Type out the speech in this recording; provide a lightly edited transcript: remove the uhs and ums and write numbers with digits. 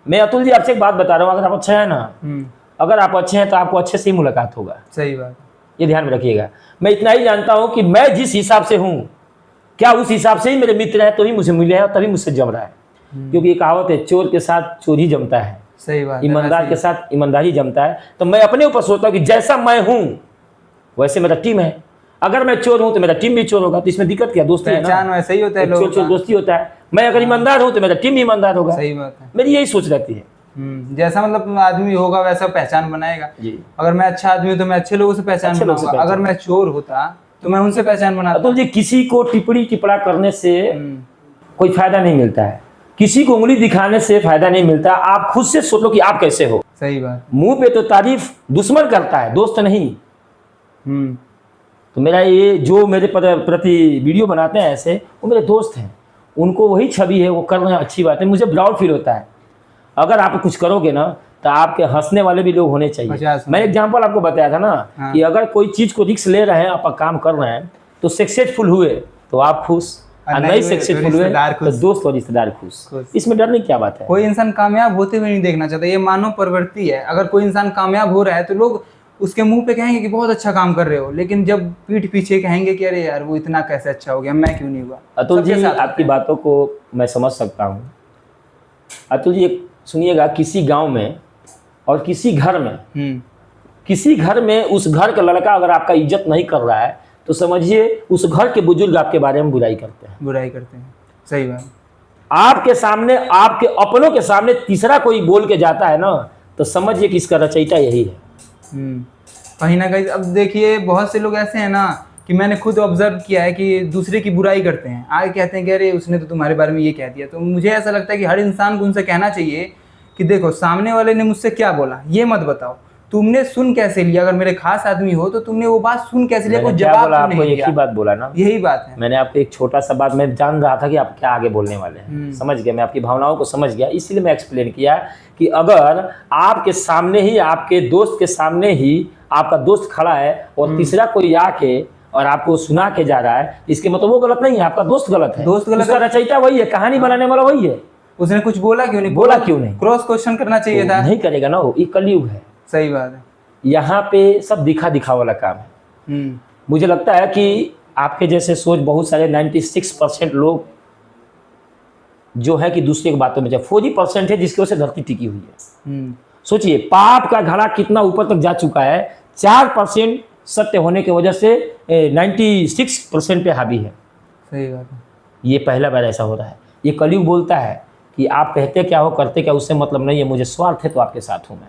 मैं अतुल जी आपसे एक बात बता रहा हूँ, अगर आप अच्छे हैं ना, अगर आप अच्छे हैं तो आपको अच्छे से ही मुलाकात होगा। सही बात, ये ध्यान में रखिएगा। मैं इतना ही जानता हूँ कि मैं जिस हिसाब से हूँ, क्या उस हिसाब से ही मेरे मित्र हैं तो ही मुझे मिले हैं और तभी मुझसे जम रहा है। क्योंकि ये कहावत है, चोर के साथ चोर ही जमता है, सही बात, ईमानदार के साथ ईमानदारी जमता है। तो मैं अपने ऊपर सोचता हूँ कि जैसा मैं हूँ वैसे मेरा टीम है। अगर मैं चोर हूँ तो मेरा टीम भी चोर होगा, तो इसमें दिक्कत क्या? दोस्ती है ना, पहचान वैसे ही होता है, चोर चोर दोस्ती होता है। मैं अगर ईमानदार हूँ तो मेरा टीम भी ईमानदार होगा। सही बात है, मेरी यही सोच रहती है। जैसा मतलब आदमी होगा वैसा पहचान बनाएगा जी। अगर मैं अच्छा आदमी हूँ तो मैं अच्छे लोगों से पहचान बनाऊंगा, अगर मैं चोर होता तो मैं उनसे पहचान बनाता। अतुल जी, किसी को टिप्पणी टिप्पणा करने से कोई फायदा नहीं मिलता है, किसी को उंगली दिखाने से फायदा नहीं मिलता। आप खुद से सोच लो कि आप कैसे हो। सही बात। मुंह पे तो तारीफ दुश्मन करता है, दोस्त नहीं। तो मेरा ये जो मेरे प्रति वीडियो बनाते हैं ऐसे, वो मेरे दोस्त हैं, उनको वही छवि है, वो कर रहे हैं, अच्छी बात है। मुझे प्राउड फील होता है। अगर आप कुछ करोगे ना तो आपके हंसने वाले भी लोग होने चाहिए। मैं एग्जांपल आपको बताया था ना, कि अगर कोई चीज को रिस्क ले रहे हैं, आप काम कर रहे हैं, तो सक्सेसफुल हुए तो आप खुश, और नहीं सक्सेसफुल हुए तो दोस्त और रिश्तेदार खुश। इसमें डरने की क्या बात है? कोई इंसान कामयाब होते हुए नहीं देखना चाहता, ये मानव प्रवृत्ति है। अगर कोई इंसान कामयाब हो रहा है तो लोग उसके मुंह पे कहेंगे कि बहुत अच्छा काम कर रहे हो, लेकिन जब पीठ पीछे कहेंगे कि अरे यार वो इतना कैसे अच्छा हो गया, मैं क्यों नहीं हुआ। अतुल जी, आपकी बातों को मैं समझ सकता हूँ। अतुल जी सुनिएगा, किसी गांव में और किसी घर में, किसी घर में उस घर का लड़का अगर आपका इज्जत नहीं कर रहा है तो समझिए उस घर के बुजुर्ग आपके बारे में बुराई करते हैं। सही बात। आपके सामने, आपके अपनों के सामने तीसरा कोई बोल के जाता है ना, तो समझिए कि इसका रचयिता यही है। कहीं ना कहीं अब देखिए, बहुत से लोग ऐसे हैं ना कि मैंने खुद ऑब्जर्व किया है कि दूसरे की बुराई करते हैं, आगे कहते हैं कि अरे उसने तो तुम्हारे बारे में ये कह दिया। तो मुझे ऐसा लगता है कि हर इंसान को उनसे कहना चाहिए कि देखो, सामने वाले ने मुझसे क्या बोला ये मत बताओ, तुमने सुन कैसे लिया। अगर मेरे खास आदमी हो तो तुमने वो बात सुन कैसे लिया, कोई जवाब आपको एक ही बात बोला ना, यही बात है। मैंने आपको एक छोटा सा बात, मैं जान रहा था कि आप क्या आगे बोलने वाले हैं, समझ गया, मैं आपकी भावनाओं को समझ गया, इसीलिए मैं एक्सप्लेन किया कि अगर आपके सामने ही, आपके दोस्त के सामने ही आपका दोस्त खड़ा है और तीसरा कोई आके और आपको सुना के जा रहा है, इसके मतलब वो गलत नहीं है, आपका दोस्त गलत है। दोस्त गलत, उसका रचयिता वही है, कहानी बनाने वाला वही है। उसने कुछ बोला क्यों नहीं, बोला क्यों नहीं, क्रॉस क्वेश्चन करना चाहिए था। नहीं करेगा ना, वो ये कलयुग है। सही बात है। यहाँ पे सब दिखा दिखा वाला काम है। मुझे लगता है कि आपके जैसे सोच बहुत सारे 96% लोग जो है कि दूसरे की बातों में, जब 4% है जिसकी वजह से धरती टिकी हुई है। सोचिए पाप का घड़ा कितना ऊपर तक जा चुका है, 4% सत्य होने की वजह से 96% पे हावी है। सही बात है। ये पहला बार ऐसा हो रहा है। ये कलयुग बोलता है कि आप कहते क्या हो, करते क्या, उससे मतलब नहीं है, मुझे स्वार्थ है तो आपके साथ हूँ मैं।